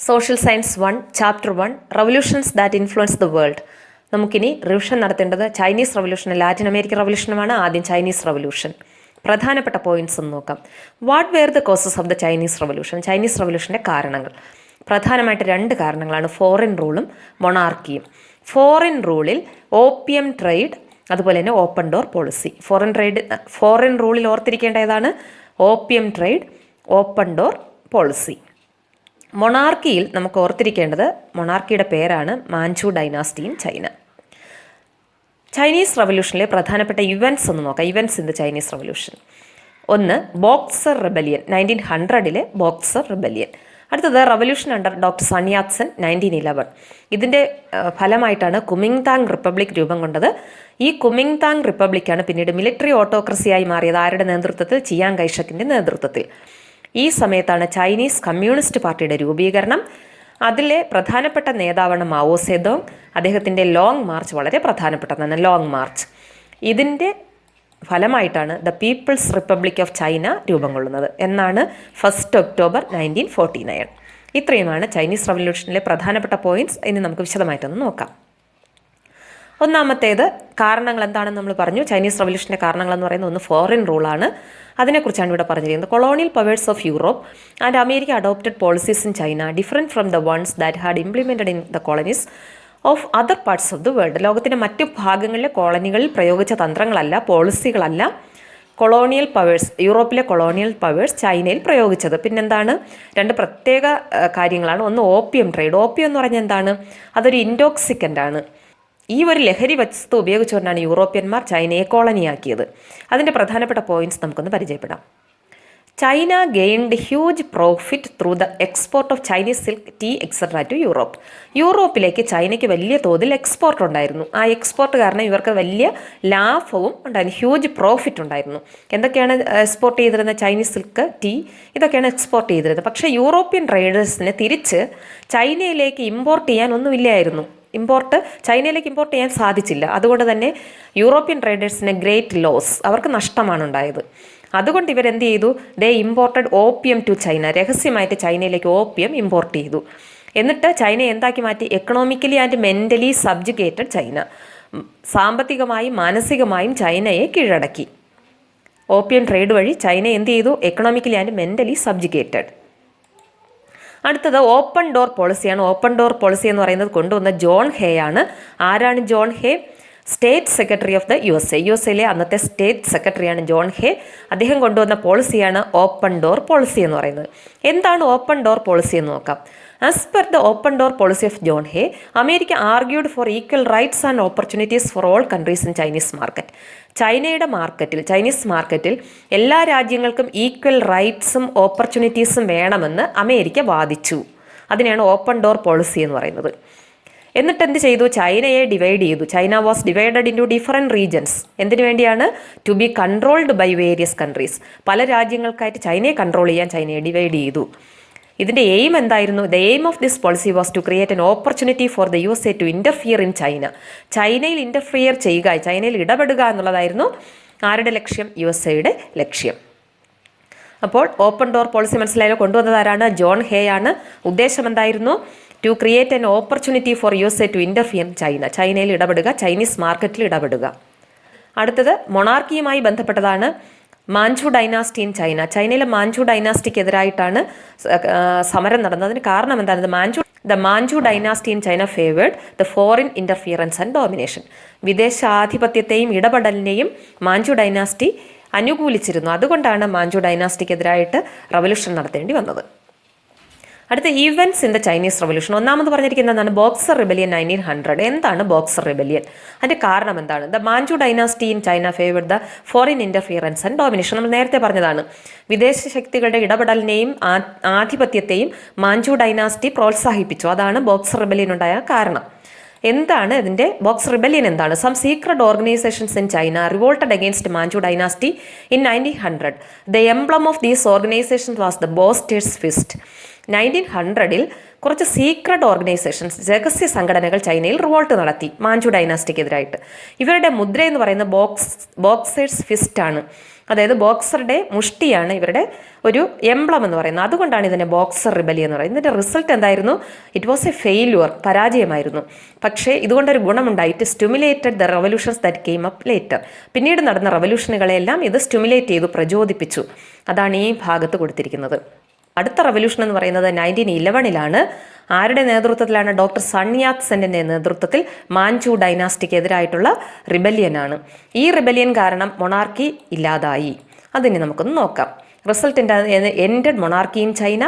Social science 1 chapter 1 revolutions that influence the world. നമുക്കിനി revision നടത്തേണ്ടത് Chinese റവല്യൂഷനും Latin American റവല്യൂഷനുമാണ്. ആദ്യം ചൈനീസ് റവല്യൂഷൻ പ്രധാനപ്പെട്ട പോയിന്റ്സ് ഒന്ന് നോക്കാം. What were the causes of the Chinese revolution? Chinese റവല്യൂഷൻ്റെ കാരണങ്ങൾ പ്രധാനമായിട്ട് രണ്ട് കാരണങ്ങളാണ്: ഫോറിൻ റൂളും മൊണാർക്കിയും. ഫോറിൻ റൂളിൽ ഓപ്പിയം ട്രേഡ്, അതുപോലെ തന്നെ ഓപ്പൺ ഡോർ പോളിസി. ഫോറിൻ റൂളിൽ ഓർത്തിരിക്കേണ്ട ഏതാണ്? Opium trade, open door policy. മൊണാർക്കിയിൽ നമുക്ക് ഓർത്തിരിക്കേണ്ടത് മൊണാർക്കിയുടെ പേരാണ് Manchu dynasty in China. Chinese റവല്യൂഷനിലെ പ്രധാനപ്പെട്ട ഇവൻറ്റ്സ് ഒന്ന് നോക്കാം. Events in the Chinese revolution. ഒന്ന്, ബോക്സർ റിബലിയൻ 1900 ബോക്സർ റിബലിയൻ. അടുത്തത് revolution under doctor Sun Yat Sen 1911. ഇതിൻ്റെ ഫലമായിട്ടാണ് കുമിങ്താങ് റിപ്പബ്ലിക് രൂപം കൊണ്ടത്. ഈ കുമിങ്താങ് റിപ്പബ്ലിക്കാണ് പിന്നീട് മിലിറ്ററി ഓട്ടോക്രസിയായി മാറിയത്. ആരുടെ നേതൃത്വത്തിൽ? ചിയാങ് കൈഷക്കിൻ്റെ നേതൃത്വത്തിൽ. ഈ സമയത്താണ് ചൈനീസ് കമ്മ്യൂണിസ്റ്റ് പാർട്ടിയുടെ രൂപീകരണം. അതിലെ പ്രധാനപ്പെട്ട നേതാവാണ് മാവോ സേതോങ്. അദ്ദേഹത്തിൻ്റെ ലോങ് മാർച്ച് വളരെ പ്രധാനപ്പെട്ടതാണ്, ലോങ് മാർച്ച്. ഇതിൻ്റെ ഫലമായിട്ടാണ് the people's republic of China രൂപം കൊള്ളുന്നത്. എന്നാണ് 1 ഒക്ടോബർ 1949. ഇത്രയുമാണ് ചൈനീസ് റവല്യൂഷനിലെ പ്രധാനപ്പെട്ട പോയിന്റ്സ്. ഇനി നമുക്ക് വിശദമായിട്ടൊന്ന് നോക്കാം. ഒന്നാമത്തേത് കാരണങ്ങൾ എന്താണെന്ന് നമ്മൾ പറഞ്ഞു. ചൈനീസ് റവല്യൂഷൻ്റെ കാരണങ്ങൾ എന്ന് പറയുന്നത് ഒന്ന് ഫോറിൻ റൂളാണ്. അതിനെക്കുറിച്ചാണ് ഇവിടെ പറഞ്ഞിരിക്കുന്നത്. Colonial powers of Europe and America adopted policies in China different from the ones that had implemented in the colonies of other parts of the world. ലോകത്തിൻ്റെ മറ്റു ഭാഗങ്ങളിലെ കോളനികളിൽ പ്രയോഗിച്ച തന്ത്രങ്ങളല്ല, പോളിസികളല്ല കൊളോണിയൽ പവേഴ്സ്, യൂറോപ്പിലെ കൊളോണിയൽ പവേഴ്സ് ചൈനയിൽ പ്രയോഗിച്ചത്. പിന്നെന്താണ്? രണ്ട് പ്രത്യേക കാര്യങ്ങളാണ്. ഒന്ന്, ഓപ്പിയം ട്രേഡ്. ഓപ്പിയം എന്ന് പറഞ്ഞാൽ എന്താണ്? അതൊരു ഇൻടോക്സിക്കൻ്റ് ആണ്. ഈ ഒരു ലഹരി വസ്തു ഉപയോഗിച്ചുകൊണ്ടാണ് യൂറോപ്യന്മാർ ചൈനയെ കോളനിയാക്കിയത്. അതിൻ്റെ പ്രധാനപ്പെട്ട പോയിന്റ്സ് നമുക്കൊന്ന് പരിചയപ്പെടാം. China gained huge profit through the export of Chinese silk, tea etcetera to Europe. യൂറോപ്പിലേക്ക് ചൈനയ്ക്ക് വലിയ തോതിൽ എക്സ്പോർട്ട് ഉണ്ടായിരുന്നു. ആ എക്സ്പോർട്ട് കാരണം ഇവർക്ക് വലിയ ലാഭവും ഉണ്ടായിരുന്നു, ഹ്യൂജ് പ്രോഫിറ്റ് ഉണ്ടായിരുന്നു. എന്തൊക്കെയാണ് എക്സ്പോർട്ട് ചെയ്തിരുന്നത്? ചൈനീസ് സിൽക്ക്, ടീ, ഇതൊക്കെയാണ് എക്സ്പോർട്ട് ചെയ്തിരുന്നത്. പക്ഷേ യൂറോപ്യൻ ട്രേഡേഴ്സിന് തിരിച്ച് ചൈനയിലേക്ക് ഇമ്പോർട്ട് ചെയ്യാൻ ഒന്നുമില്ലായിരുന്നു. ചൈനയിലേക്ക് ഇമ്പോർട്ട് ചെയ്യാൻ സാധിച്ചില്ല. അതുകൊണ്ട് തന്നെ യൂറോപ്യൻ ട്രേഡേഴ്സിന് ഗ്രേറ്റ് ലോസ്, അവർക്ക് നഷ്ടമാണ് ഉണ്ടായത്. അതുകൊണ്ട് ഇവരെന്ത് ചെയ്തു? ദേ ഇമ്പോർട്ടഡ് ഓപ്പിയം ടു ചൈന. രഹസ്യമായിട്ട് ചൈനയിലേക്ക് ഓപ്പിയം ഇമ്പോർട്ട് ചെയ്തു. എന്നിട്ട് ചൈനയെ എന്താക്കി മാറ്റി? Economically and mentally subjugated China. സാമ്പത്തികമായും മാനസികമായും ചൈനയെ കീഴടക്കി. ഓപ്പിയം ട്രേഡ് വഴി ചൈന എന്ത് ചെയ്തു? Economically and mentally subjugated. അടുത്തത് ഓപ്പൺ ഡോർ പോളിസിയാണ്. ഓപ്പൺ ഡോർ പോളിസി എന്ന് പറയുന്നത് കൊണ്ടുവന്ന ജോൺ ഹേ ആണ്. ആരാണ് John Hay? State secretary of the യുഎസ്എയിലെ അന്നത്തെ സ്റ്റേറ്റ് സെക്രട്ടറിയാണ് ജോൺ ഹേ. അദ്ദേഹം കൊണ്ടുവന്ന പോളിസിയാണ് ഓപ്പൺ ഡോർ പോളിസി എന്ന് പറയുന്നത്. എന്താണ് ഓപ്പൺ ഡോർ പോളിസി എന്ന് നോക്കാം. As per the open door policy of John hey, America argued four equal rights and opportunities for all countries in Chinese market. Chinese മാർക്കറ്റിൽ എല്ലാ രാജ്യങ്ങൾക്കും ഈക്വൽ റൈറ്റ്സും ഓപ്പർച്യൂണിറ്റീസും വേണമെന്ന് അമേരിക്ക വാദിച്ചു. അതിനെയാണ് ഓപ്പൺ ഡോർ പോളിസി എന്ന് പറയുന്നത്. എന്നിട്ട് എന്ത് ചെയ്തു? ചൈനയെ ഡിവൈഡ് ചെയ്തു. China was divided into different regions. എന്തിനു വേണ്ടിയാണ്? To be controlled by various countries. പല രാജ്യങ്ങൾക്കായിട്ട് ചൈനയെ കൺട്രോൾ ചെയ്യാൻ ചൈനയെ ഡിവൈഡ് ചെയ്തു. ഇതിൻ്റെ എയിം എന്തായിരുന്നു? The aim of this policy was to create an opportunity for the USA to interfere in China. ചൈനയിൽ ഇൻ്റർഫിയർ ചെയ്യുക, ചൈനയിൽ ഇടപെടുക എന്നുള്ളതായിരുന്നു ആരുടെ ലക്ഷ്യം? USAയുടെ ലക്ഷ്യം. അപ്പോൾ ഓപ്പൺ ഡോർ പോളിസി മനസ്സിലായാലോ? കൊണ്ടുവന്നത് ആരാണ്? ജോൺ ഹേ ആണ്. ഉദ്ദേശം എന്തായിരുന്നു? To create an opportunity for USA to interfere in China. ചൈനയിൽ ഇടപെടുക, ചൈനീസ് മാർക്കറ്റിൽ ഇടപെടുക. അടുത്തത് മൊണാർക്കിയുമായി ബന്ധപ്പെട്ടതാണ്. Manchu dynasty in China. ചൈനയിലെ മാഞ്ചു ഡൈനാസ്റ്റിക്കെതിരായിട്ടാണ് സമരം നടന്നത്. അതിന് കാരണം എന്താണ്? The Manchu dynasty in China favoured the foreign interference and domination. വിദേശാധിപത്യത്തെയും ഇടപെടലിനെയും മാഞ്ചു ഡൈനാസ്റ്റി അനുകൂലിച്ചിരുന്നു. അതുകൊണ്ടാണ് മാഞ്ചു ഡൈനാസ്റ്റിക്കെതിരായിട്ട് റവല്യൂഷൻ നടത്തേണ്ടി വന്നത്. അടുത്ത events in the Chinese revolution. ഒന്നാമത് പറഞ്ഞിരിക്കുന്നതാണ് ബോക്സർ റിബലിയൻ 1900. എന്താണ് ബോക്സർ റിബലിയൻ? അതിൻ്റെ കാരണം എന്താണ്? The Manchu dynasty in China favoured the foreign interference and domination. നമ്മൾ നേരത്തെ പറഞ്ഞതാണ്. വിദേശ ശക്തികളുടെ ഇടപെടലിനെയും ആധിപത്യത്തെയും മാഞ്ചു ഡൈനാസ്റ്റി പ്രോത്സാഹിപ്പിച്ചു. അതാണ് ബോക്സർ റിബലിയൻ ഉണ്ടായ കാരണം. എന്താണ് ഇതിൻ്റെ ബോക്സർ റിബലിയൻ? എന്താണ്? Some secret organisations in China revolted against Manchu dynasty in 1900. The emblem of these organisations was the boxers fist. 1900-ൽ കുറച്ച് സീക്രട്ട് ഓർഗനൈസേഷൻസ്, രഹസ്യ സംഘടനകൾ ചൈനയിൽ റിവോൾട്ട് നടത്തി മാഞ്ചു ഡൈനാസ്റ്റിക്കെതിരായിട്ട്. ഇവരുടെ മുദ്ര എന്ന് പറയുന്നത് ബോക്സേഴ്സ് ഫിസ്റ്റ് ആണ്. അതായത് ബോക്സറുടെ മുഷ്ടിയാണ് ഇവരുടെ ഒരു എംബ്ലം എന്ന് പറയുന്നത്. അതുകൊണ്ടാണ് ഇതിനെ ബോക്സർ റിബലിയൻ എന്ന് പറയുന്നത്. ഇതിൻ്റെ റിസൾട്ട് എന്തായിരുന്നു? ഇറ്റ് വാസ് എ ഫെയില്യൂർ, പരാജയമായിരുന്നു. പക്ഷേ ഇതുകൊണ്ടൊരു ഗുണമുണ്ടായി. It stimulated the revolutions that came up later. പിന്നീട് നടന്ന റെവല്യൂഷനുകളെല്ലാം ഇത് സ്റ്റിമുലേറ്റ് ചെയ്തു, പ്രചോദിപ്പിച്ചു. അതാണ് ഈ ഭാഗത്ത് കൊടുത്തിരിക്കുന്നത്. അടുത്ത റെവല്യൂഷൻ എന്ന് പറയുന്നത് 1911-ലാണ്. ആരുടെ നേതൃത്വത്തിലാണ്? ഡോക്ടർ സൺ യാത് സെന്നിൻ്റെ നേതൃത്വത്തിൽ മാഞ്ചു ഡൈനാസ്റ്റിക്കെതിരായിട്ടുള്ള റിബല്യനാണ്. ഈ റിബല്യൻ കാരണം മൊണാർക്കി ഇല്ലാതായി. അതിനെ നമുക്കൊന്ന് നോക്കാം. റിസൾട്ടിൻ്റെ ended monarchy in China.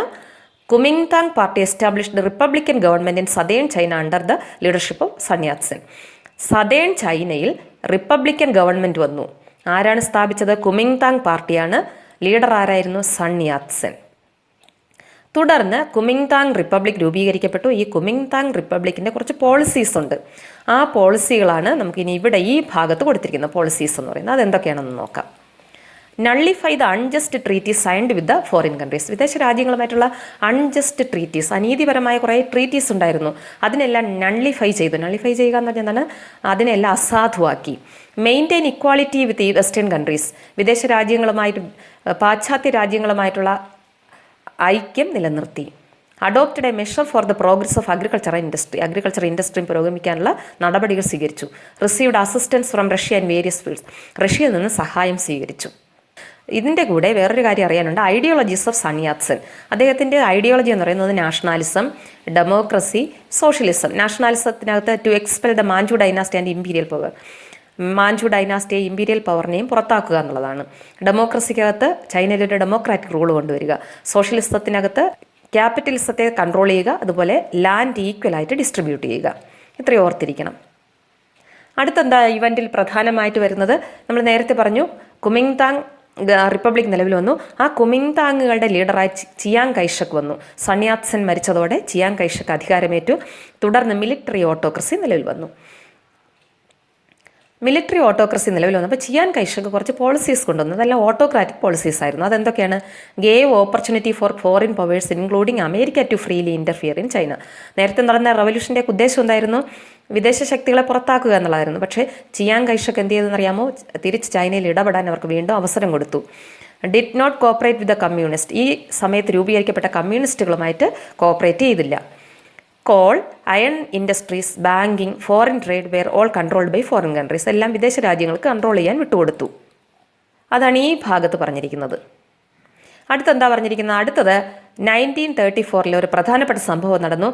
Kuomintang party established republican government in southern China under the leadership of Sun Yat Sen. Southern ചൈനയിൽ റിപ്പബ്ലിക്കൻ ഗവൺമെൻറ് വന്നു. ആരാണ് സ്ഥാപിച്ചത്? കുമിങ്താങ് പാർട്ടിയാണ്. ലീഡർ ആരായിരുന്നു? Sun Yat Sen. തുടർന്ന് കുമിങ്താങ് റിപ്പബ്ലിക് രൂപീകരിക്കപ്പെട്ടു. ഈ കുമിങ്താങ് റിപ്പബ്ലിക്കിൻ്റെ കുറച്ച് പോളിസീസ് ഉണ്ട്. ആ പോളിസികളാണ് നമുക്കിനി ഇവിടെ ഈ ഭാഗത്ത് കൊടുത്തിരിക്കുന്ന പോളിസീസ് എന്ന് പറയുന്നത്. അതെന്തൊക്കെയാണെന്ന് നോക്കാം. Nullify the unjust treaties signed with the foreign countries. വിദേശ രാജ്യങ്ങളുമായിട്ടുള്ള അൺജസ്റ്റ് ട്രീറ്റീസ്, അനീതിപരമായ കുറേ ട്രീറ്റീസ് ഉണ്ടായിരുന്നു. അതിനെല്ലാം നള്ളിഫൈ ചെയ്തു. നള്ളിഫൈ ചെയ്യുക എന്ന് പറഞ്ഞാൽ എന്താണ്? അതിനെല്ലാം അസാധുവാക്കി. Maintain equality with western countries. വിദേശ രാജ്യങ്ങളുമായിട്ട്, പാശ്ചാത്യ രാജ്യങ്ങളുമായിട്ടുള്ള ഐക്യം നിലനിർത്തി. Adopted a measure for the progress of agriculture industry പുരോഗമിക്കാനുള്ള നടപടികൾ സ്വീകരിച്ചു. Received assistance from Russia and various fields. റഷ്യയിൽ നിന്ന് സഹായം സ്വീകരിച്ചു. ഇതിൻ്റെ കൂടെ വേറൊരു കാര്യം അറിയാനുണ്ട്. Ideologies of Sun Yat Sen. അദ്ദേഹത്തിൻ്റെ ഐഡിയോളജി എന്ന് പറയുന്നത് നാഷണാലിസം, ഡെമോക്രസി, സോഷ്യലിസം. നാഷണാലിസത്തിനകത്ത് to expel the Manchu dynasty and imperial power. Manchu ഡൈനാസ്റ്റിയെ ഇമ്പീരിയൽ പവറിനെയും പുറത്താക്കുക എന്നുള്ളതാണ്. ഡെമോക്രസിക്കകത്ത് ചൈനയിലൊരു ഡെമോക്രാറ്റിക് റൂൾ കൊണ്ടുവരിക. സോഷ്യലിസത്തിനകത്ത് ക്യാപിറ്റലിസത്തെ കൺട്രോൾ ചെയ്യുക. അതുപോലെ ലാൻഡ് ഈക്വലായിട്ട് ഡിസ്ട്രിബ്യൂട്ട് ചെയ്യുക. ഇത്രയും ഓർത്തിരിക്കണം. അടുത്തെന്താ ഇവൻറ്റിൽ പ്രധാനമായിട്ട് വരുന്നത്? നമ്മൾ നേരത്തെ പറഞ്ഞു കുമിങ്താങ് റിപ്പബ്ലിക് നിലവിൽ വന്നു. ആ കുമിങ്താങ്ങുകളുടെ ലീഡറായി ചിയാങ് കൈഷക് വന്നു. സൺ യാത് സെൻ മരിച്ചതോടെ ചിയാങ് കൈഷക് അധികാരമേറ്റു. തുടർന്ന് മിലിറ്ററി ഓട്ടോക്രസി നിലവിൽ വന്നു. മിലിറ്ററി ഓട്ടോക്രസി നിലവിൽ വന്നപ്പോൾ ചിയാൻ കൈഷക് കുറച്ച് പോളിസീസ് കൊണ്ടുവന്നു. അതെല്ലാം ഓട്ടോക്രാറ്റിക് പോളിസീസ് ആയിരുന്നു. അതെന്തൊക്കെയാണ്? Gave opportunity for foreign powers including America to freely interfere in China. നേരത്തെ നടന്ന റവല്യൂഷൻ്റെ ഉദ്ദേശം എന്തായിരുന്നു? വിദേശ ശക്തികളെ പുറത്താക്കുക എന്നുള്ളതായിരുന്നു. പക്ഷേ ചിയാൻ കൈഷക് എന്ത് ചെയ്തെന്നറിയാമോ? തിരിച്ച് ചൈനയിൽ ഇടപെടാൻ അവർക്ക് വീണ്ടും അവസരം കൊടുത്തു. Did not cooperate with the communist. ഈ സമയത്ത് രൂപീകരിക്കപ്പെട്ട കമ്മ്യൂണിസ്റ്റുകളുമായിട്ട് കോപ്പറേറ്റ് ചെയ്തില്ല. Coal, iron industries, banking, foreign trade were all controlled by foreign countries. എല്ലാം വിദേശ രാജ്യങ്ങൾക്ക് കൺട്രോൾ ചെയ്യാൻ വിട്ടുകൊടുത്തു. അതാണ് ഈ ഭാഗത്ത് പറഞ്ഞിരിക്കുന്നത്. അടുത്തെന്താ പറഞ്ഞിരിക്കുന്നത്? അടുത്തത് 1934 ഒരു പ്രധാനപ്പെട്ട സംഭവം നടന്നു.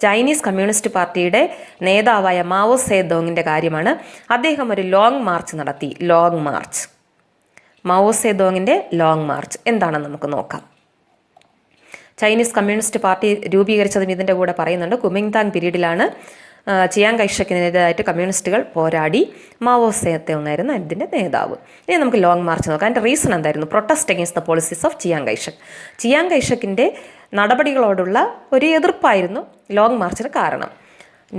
ചൈനീസ് കമ്മ്യൂണിസ്റ്റ് പാർട്ടിയുടെ നേതാവായ മാവോ സേതോങ്ങിൻ്റെ കാര്യമാണ്. അദ്ദേഹം ഒരു ലോങ് മാർച്ച് നടത്തി. ലോങ് മാർച്ച്, മാവോ സേതോങ്ങിൻ്റെ ലോങ് മാർച്ച് എന്താണെന്ന് നമുക്ക് നോക്കാം. ചൈനീസ് കമ്മ്യൂണിസ്റ്റ് പാർട്ടി രൂപീകരിച്ചതും ഇതിൻ്റെ കൂടെ പറയുന്നുണ്ട്. കുമിങ്താങ് പീരീഡിലാണ് ചിയാങ് കൈഷക്കിനെതിരായിട്ട് കമ്മ്യൂണിസ്റ്റുകൾ പോരാടി. മാവോ സേതോങ്ങായിരുന്നു ഇതിൻ്റെ നേതാവ്. ഇനി നമുക്ക് ലോങ് മാർച്ച് നോക്കാം. അതിൻ്റെ റീസൺ എന്തായിരുന്നു? Protest against the policies of Chiang Kai-shek. Chiang കൈഷക്കിൻ്റെ നടപടികളോടുള്ള ഒരു എതിർപ്പായിരുന്നു ലോങ് മാർച്ചിന് കാരണം.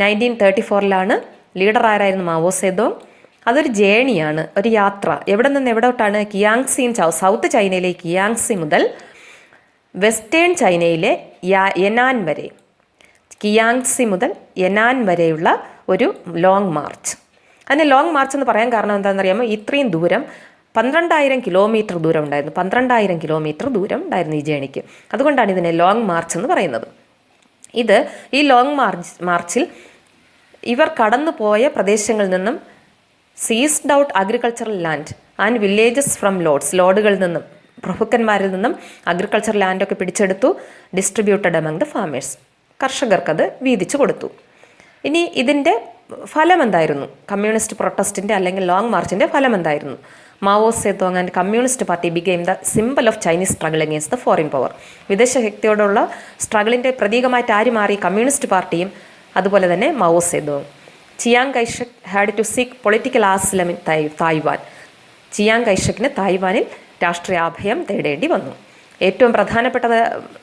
1934 ലീഡർ ആരായിരുന്നു? Mao Tse-tung. അതൊരു ജേണിയാണ്, ഒരു യാത്ര. എവിടെ നിന്ന് എവിടോട്ടാണ്? കിയാങ്സി സൗത്ത് ചൈനയിലെ കിയാങ്സി മുതൽ വെസ്റ്റേൺ ചൈനയിലെ യെനാൻ വരെ, കിയാങ്സി മുതൽ യെനാൻ വരെയുള്ള ഒരു ലോങ് മാർച്ച്. അതിന് ലോങ് മാർച്ച് എന്ന് പറയാൻ കാരണം എന്താണെന്നറിയാമോ? ഇത്രയും ദൂരം 12,000 കിലോമീറ്റർ ദൂരം ഉണ്ടായിരുന്നു. 12,000 കിലോമീറ്റർ ദൂരം ഉണ്ടായിരുന്നു ഈ ജേണിക്ക്. അതുകൊണ്ടാണ് ഇതിനെ ലോങ് മാർച്ച് എന്ന് പറയുന്നത്. ഈ ലോങ് മാർച്ചിൽ ഇവർ കടന്നു പോയ പ്രദേശങ്ങളിൽ നിന്നും seized out agricultural land and villages from ലോഡുകളിൽ നിന്നും, പ്രഭുക്കന്മാരിൽ നിന്നും അഗ്രികൾച്ചർ ലാൻഡൊക്കെ പിടിച്ചെടുത്തു. Distributed among the farmers. കർഷകർക്കത് വീതിച്ചു കൊടുത്തു. ഇനി ഇതിൻ്റെ ഫലം എന്തായിരുന്നു? കമ്മ്യൂണിസ്റ്റ് പ്രൊട്ടസ്റ്റിൻ്റെ അല്ലെങ്കിൽ ലോങ് മാർച്ചിൻ്റെ ഫലം എന്തായിരുന്നു? Mao Tse-tung and communist party became the symbol of Chinese struggle against the foreign power. വിദേശ ശക്തിയോടുള്ള സ്ട്രഗിളിൻ്റെ പ്രതീകമായിട്ട് ആര് മാറി? കമ്മ്യൂണിസ്റ്റ് പാർട്ടിയും അതുപോലെ തന്നെ Mao Tse-tung. Chiang Kai-shek had to seek political asylum in Taiwan. Chiang കൈഷക്കിന് തായ്വാനിൽ രാഷ്ട്രീയാഭയം തേടേണ്ടി വന്നു. ഏറ്റവും പ്രധാനപ്പെട്ട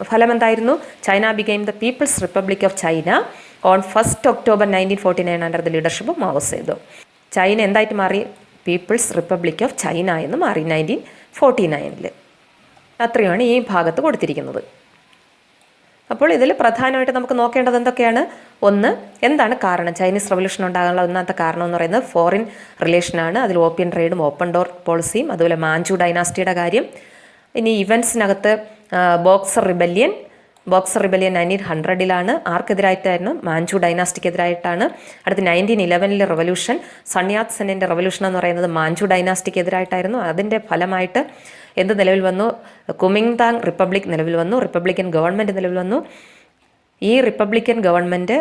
ഫലം എന്തായിരുന്നു? China became the people's republic of China on 1 October 1949 under the leadership of Mao Tse-tung. China എന്തായിട്ട് മാറി? പീപ്പിൾസ് റിപ്പബ്ലിക് ഓഫ് ചൈന എന്ന് മാറി 1949. അത്രയാണ് ഈ ഭാഗത്ത് കൊടുത്തിരിക്കുന്നത്. അപ്പോൾ ഇതിൽ പ്രധാനമായിട്ട് നമുക്ക് നോക്കേണ്ടത് എന്തൊക്കെയാണ്? ഒന്ന്, എന്താണ് കാരണം? ചൈനീസ് റവല്യൂഷൻ ഉണ്ടാകാനുള്ള ഒന്നാമത്തെ കാരണം എന്ന് പറയുന്നത് ഫോറിൻ റിലേഷനാണ്. അതിൽ ഓപ്പിയൻ ട്രേഡും ഓപ്പൺ ഡോർ പോളിസിയും, അതുപോലെ മാഞ്ചു ഡൈനാസ്റ്റിയുടെ കാര്യം. ഇനി ഇവൻസിനകത്ത് ബോക്സർ റിബല്യൻ 1900-ലാണ്. ആർക്കെതിരായിട്ടായിരുന്നു? മാഞ്ചു ഡൈനാസ്റ്റിക്കെതിരായിട്ടാണ്. അടുത്ത് 1911 റവല്യൂഷൻ, സൺയാത് സെന്നിൻ്റെ റവല്യൂഷൻ എന്ന് പറയുന്നത് മാഞ്ചു ഡൈനാസ്റ്റിക്കെതിരായിട്ടായിരുന്നു. അതിൻ്റെ ഫലമായിട്ട് എന്ത് നിലവിൽ വന്നു? കുമിങ്താങ് റിപ്പബ്ലിക് നിലവിൽ വന്നു, റിപ്പബ്ലിക്കൻ ഗവൺമെൻറ് നിലവിൽ വന്നു. ഈ റിപ്പബ്ലിക്കൻ ഗവൺമെൻറ്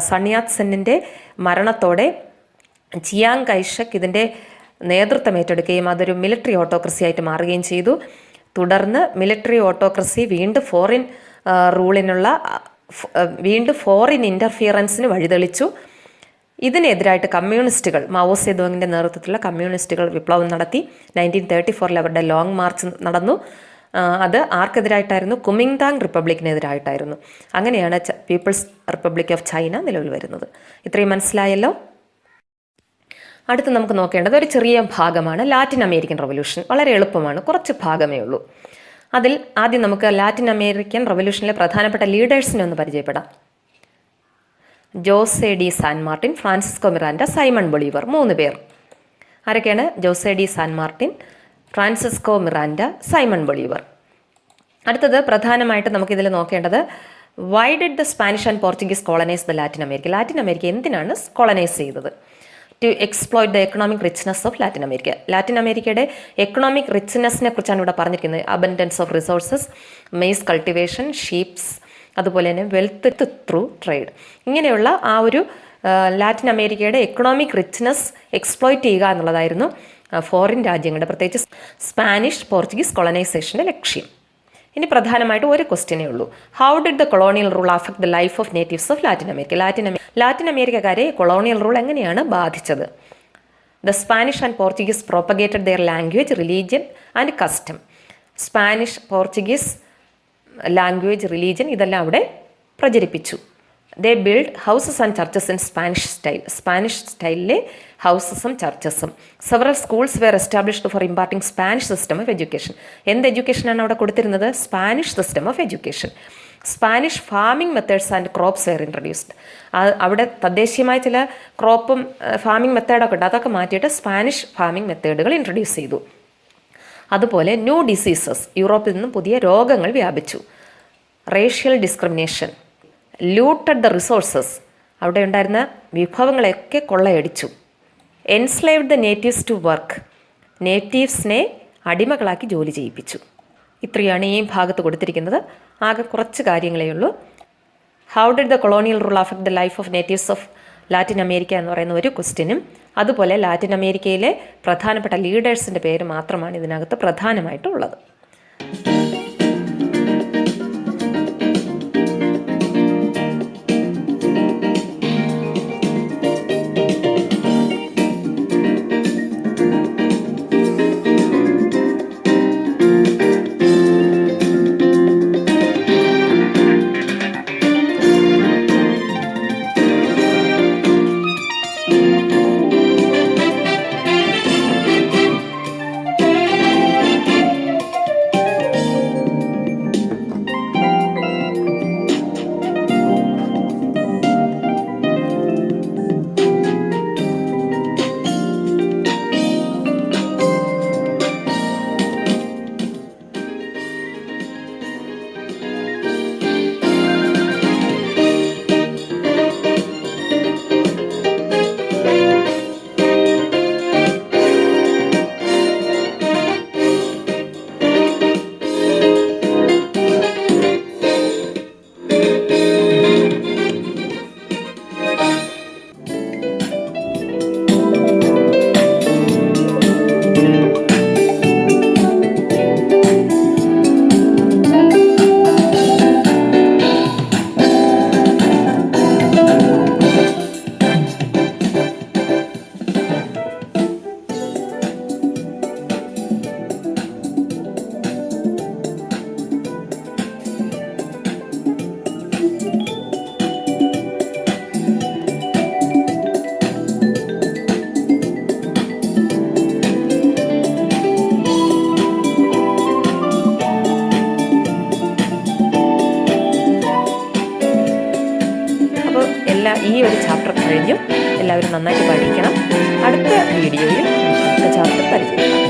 സൺയാത് സെന്നിൻ്റെ മരണത്തോടെ ചിയാങ് കൈഷക് ഇതിൻ്റെ നേതൃത്വം ഏറ്റെടുക്കുകയും അതൊരു മിലിറ്ററി ഓട്ടോക്രസി ആയിട്ട് മാറുകയും ചെയ്തു. തുടർന്ന് മിലിറ്ററി ഓട്ടോക്രസി വീണ്ടും ഫോറിൻ ഇൻ്റർഫിയറൻസിന് വഴിതെളിച്ചു. ഇതിനെതിരായിട്ട് കമ്മ്യൂണിസ്റ്റുകൾ, മാവോ സേതുങ്ങിൻ്റെ നേതൃത്വത്തിലുള്ള കമ്മ്യൂണിസ്റ്റുകൾ വിപ്ലവം നടത്തി. 1934 അവരുടെ ലോങ് മാർച്ച് നടന്നു. അത് ആർക്കെതിരായിട്ടായിരുന്നു? കുമിങ്താങ് റിപ്പബ്ലിക്കിനെതിരായിട്ടായിരുന്നു. അങ്ങനെയാണ് പീപ്പിൾസ് റിപ്പബ്ലിക് ഓഫ് ചൈന നിലവിൽ വരുന്നത്. ഇത്രയും മനസ്സിലായല്ലോ. അടുത്ത് നമുക്ക് നോക്കേണ്ടത് ഒരു ചെറിയ ഭാഗമാണ് ലാറ്റിൻ അമേരിക്കൻ റവല്യൂഷൻ. വളരെ എളുപ്പമാണ്, കുറച്ച് ഭാഗമേ ഉള്ളൂ. അതിൽ ആദ്യം നമുക്ക് ലാറ്റിൻ അമേരിക്കൻ റവല്യൂഷനിലെ പ്രധാനപ്പെട്ട ലീഡേഴ്സിനെ ഒന്ന് പരിചയപ്പെടാം. Jose de San Martin, Francisco Miranda, Simon Bolivar, 3 പേർ. ആരൊക്കെയാണ്? Jose de San Martin, Francisco Miranda, Simon Bolivar. അടുത്തത് പ്രധാനമായിട്ട് നമുക്കിതിൽ നോക്കേണ്ടത്, why did the Spanish and Portuguese colonise the Latin America? Latin America എന്തിനാണ് കോളനൈസ് ചെയ്തത്? To exploit the economic richness of Latin America. Latin അമേരിക്കയുടെ economic റിച്ച്നെസ്സിനെ കുറിച്ചാണ് ഇവിടെ പറഞ്ഞിരിക്കുന്നത്. Abundance of resources, maize cultivation, sheeps, അതുപോലെ തന്നെ വെൽത്ത് ത്രൂ ട്രേഡ്. ഇങ്ങനെയുള്ള ആ ഒരു ലാറ്റിൻ അമേരിക്കയുടെ എക്കണോമിക് റിച്ച്നെസ് എക്സ്പ്ലോയിറ്റ് ചെയ്യുക എന്നുള്ളതായിരുന്നു ഫോറിൻ രാജ്യങ്ങളുടെ, പ്രത്യേകിച്ച് സ്പാനിഷ് പോർച്ചുഗീസ് കൊളനൈസേഷൻ്റെ ലക്ഷ്യം. ഇനി പ്രധാനമായിട്ട് ഒരു ക്വസ്റ്റ്യനേ ഉള്ളൂ. How did the colonial rule affect the life of natives of Latin America? Latin അമേരിക്കക്കാരെ കൊളോണിയൽ റൂൾ എങ്ങനെയാണ് ബാധിച്ചത്? The Spanish and Portuguese propagated their language, religion and custom. Spanish, Portuguese language, religion ഇതെല്ലാം അവിടെ പ്രചരിപ്പിച്ചു. They build houses and churches in Spanish സ്റ്റൈലിലെ ഹൗസസും ചർച്ചസും. Several schools were established for imparting Spanish system of education. എന്ത് എഡ്യൂക്കേഷനാണ് അവിടെ കൊടുത്തിരുന്നത്? Spanish system of education. Spanish farming methods and crops were introduced. അവിടെ തദ്ദേശീയമായ ചില ക്രോപ്പും ഫാമിംഗ് മെത്തേഡൊക്കെ ഉണ്ട്, അതൊക്കെ മാറ്റിയിട്ട് സ്പാനിഷ് ഫാമിംഗ് മെത്തേഡുകൾ ഇൻട്രൊഡ്യൂസ് ചെയ്തു. അതുപോലെ ന്യൂ ഡിസീസസ്, യൂറോപ്പിൽ നിന്നും പുതിയ രോഗങ്ങൾ വ്യാപിച്ചു. Racial discrimination, looted the resources, അവിടെ ഉണ്ടായിരുന്ന വിഭവങ്ങളെയൊക്കെ കൊള്ളയടിച്ചു. Enslaved the natives to work, നേറ്റീവ്സിനെ അടിമകളാക്കി ജോലി ചെയ്യിപ്പിച്ചു. ഇത്രയാണ് ഈ ഭാഗത്ത് കൊടുത്തിരിക്കുന്നത്. ആകെ കുറച്ച് കാര്യങ്ങളേ ഉള്ളൂ. How did the colonial rule affect the life of natives of Latin America എന്ന് പറയുന്ന ഒരു ക്വസ്റ്റ്യനും, അതുപോലെ ലാറ്റിൻ അമേരിക്കയിലെ പ്രധാനപ്പെട്ട ലീഡേഴ്സിൻ്റെ പേര് മാത്രമാണ് ഇതിനകത്ത് പ്രധാനമായിട്ടുള്ളത്. ഒരു ചാപ്റ്റർ കഴിഞ്ഞു. എല്ലാവരും നന്നായിട്ട് പഠിക്കണം. അടുത്ത വീഡിയോയിൽ അടുത്ത ചാപ്റ്റർ പരിചയപ്പെടാം.